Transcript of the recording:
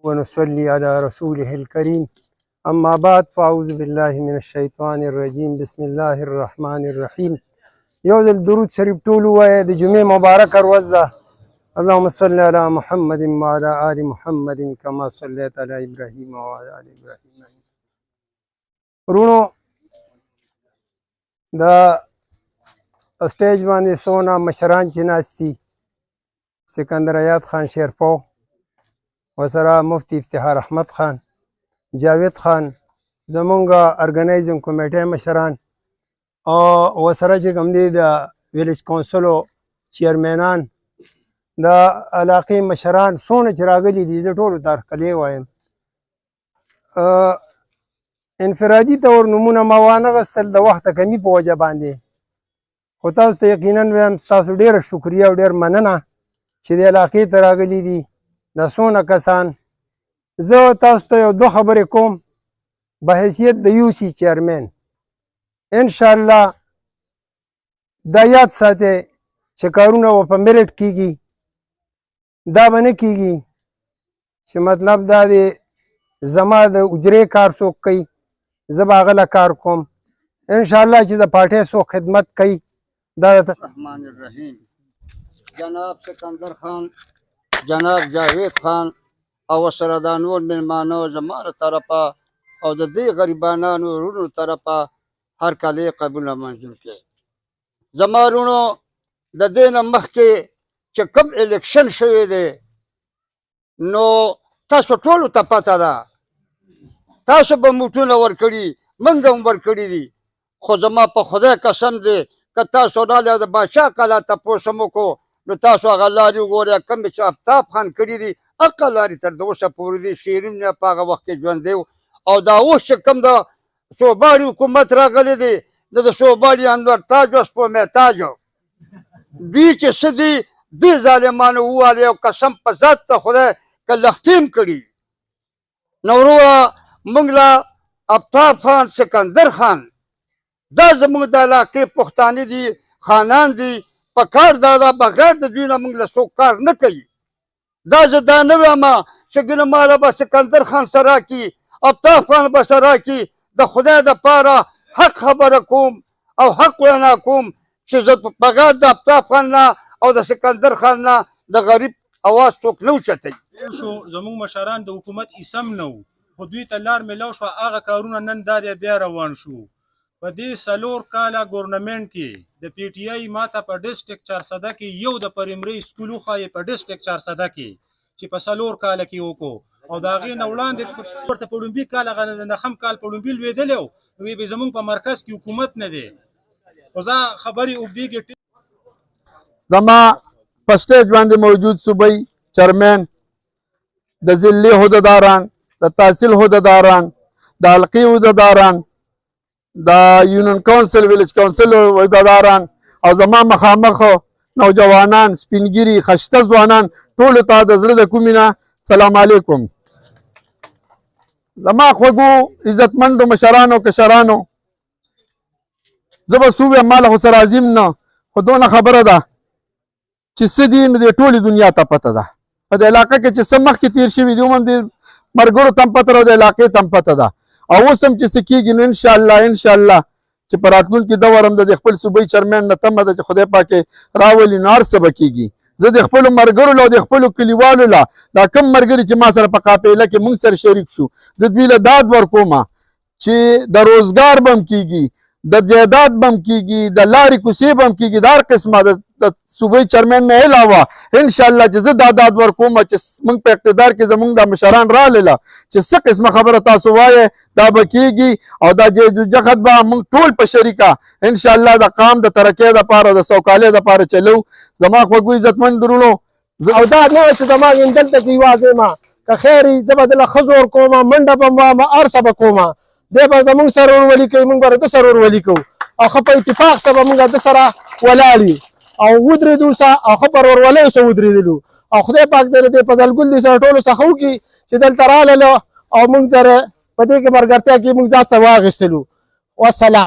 ونصلي على رسوله الكريم أما بعد فأعوذ بالله من الشيطان الرجيم بسم الله الرحمن الرحيم. یو ځل درود شریف ټول ووایه، د جمعې مبارکه ورځ ده. اللهم صل على محمد وعلى آل محمد كما صليت على إبراهيم وعلى آل إبراهيم. ورونو د سټیج باندې څونه مشران چې ناست دي، سکندر حیات خان شیرپو، ورسره مفتي افتخار احمد خان، جاوید خان، زمونږ ارګنایزینګ کمیټې مشران، او ورسره چې کوم دی د ویلیج کونسلو چیرمنان، د علاقې مشران څونه چې راغلي دي، زه ټولو ته هرکلی وایم. انفرادي طور نومونه ما وانغستل د وخت کمي په وجه باندې، خو تاسو ته یقینا وایم ستاسو ډېره شکریه او ډېر مننه چې د علاقې ته راغلي دي دا څونه کسان. زه تاسو ته یو دوه خبرې کوم بحیثیت د یو سی چیرمن. انشاءالله دا یاد ساتئ چې کارونه به په میرټ کیږي، دا به نه کیږي چې مطلب دا دی زما د اجرې کار څوک کوي زه به هغه له کار کوم. انشاءالله چې د پارټۍ څوک خدمت کوي دا الرحمن الرحیم. جناب سکندر خان، جناب جاوید خان او سره دا نور مېلمانه زما له طرفه او د دې غریبانانو وروڼو طرفه هر کال یې قبوله منظور کړي. زما وروڼو د دې نه مخکې چې کوم الیکشن شوی دی نو تاسو ټولو ته پته ده، تاسو به موټونه ورکړي، موږ هم ورکړي دي، خو زما په خدای قسم دی که تاسو راغلئ د باچا کلا تپوس هم وکړو نو تاسو هغه لارې وګورئ کومې چې آفتاب خان کړي دي، هغه لارې تر د اوسه پورې دي. شیرین په هغه وخت کې ژوندی و او دا اوس چې کوم د صوباړي حکومت راغلی دی د صوباړي انور تاج او سپومې تاج دوی چې څه دي دې ظالمانو ووالې او قسم په ذات ته خدای که لختیم کړي. نو وروره موږ له آفتاب خان، سکندر خان دا زموږ د علاقې پښتانه دي، خانان دي، په کار دا ده بغیر د دوی نه موږ له څوک کار نه کوي. دا زه دا نه وایم چې ګنې ماله به سکندر خان سره راکړي، آفتاب خان به سره راکړي. د خدای دپاره حق خبره کوم او حق وینا کوم چې زه بغیر د آفتاب خان نه او د سکندر خان نه د غریب اواز څوک نه اوچتوي. زموږ مشران د حکومت اسم نه وو، خو دوی ته لار میلاو شوه، هغه کارونه نن دا دی بیا روان شو. په دې 4 کاله ګورنمنټ کې د پی ټي آی ماته په ډسټرکټ چارسده کې یو د پرایمري سکول وښایې په ډسټرکټ چارسده کې چې په 4 کاله کې وکړو، او د هغې نه وړاندې ورته په لومبي کال هغه نخم کال په لومبي لوېدلی و، وی به زموږ په مرکز کې حکومت نه دی. خو زه خبرې اوږدېږي. زما په سټیج باندې موجود صوبایي چیرمن، د ضلعي عهدهداران، د تحصیل عهدهداران، د حلقې عهدهداران، د یونین کونسل ویلیج کونسل عهدهداران او زما مخامخ نوجوانان، سپینګیري، خشته ځوانان، ټولو ته د زړه د کومې نه سلام علیکم. زما خوږو عزتمندو مشرانو کشرانو، زه به څه ووایم ما له خو سره عظیم نه، خو دونه خبره ده چې څه دي نو د ټولې دنیا ته پته ده. په دې علاقه کې چې څه مخکې تېر شوي دي هم د ملګرو ته هم پته ده او د علاقې ته هم پته ده، او اوس هم چې څه کېږي نو انشاءالله چې په راتلونکي دور هم د خپل صوبایي چیرمن نه تمه ده چې خدای پاک راولي نو هر څه به کېږي. زه د خپلو ملګرو له او د خپلو کلیوالو له دا کوم ملګري چې ما سره په قافله کې موږ سره شریک شو، زه دوی له داد ورکوم چې د روزګار به هم کېږي، د جایداد به هم کېږي، د لارې کوڅې به هم کېږي، د هر قسمه د صوبایي چیرمن نه علاوه انشاءالله چې زه دا داد ورکوم چې موږ په اقتدار کې زموږ د مشران راغلله چې څه قسمه خبره تاسو وایې دا به کېږي، او دا جهد به موږ ټول په شریکه انشاءالله د قام د ترقۍ دپاره د سوکالۍ دپاره چلو. زما خوږو عزتمند وروڼو، او دا نه وه چې زما یم دلته کې یوازې ما که خیر وي زه به دله ښځو ورکوم، منډه به وایم، هر څه به کوم، دی به زموږ سره ورولي کوي، موږ به د سره ورولي کوو، او ښه په اتفاق سره به موږ د سره ولاړ یو او ودرېدو سه او ښه پر ورولۍ سه ودرېدلو، او خدای پاک دې په فضلګل دې سره ټولو څخه وکړي چې دلته راغللو او موږ سره په دې کې ملګرتیا کې موږ ځان سره واخیستلو. والسلام.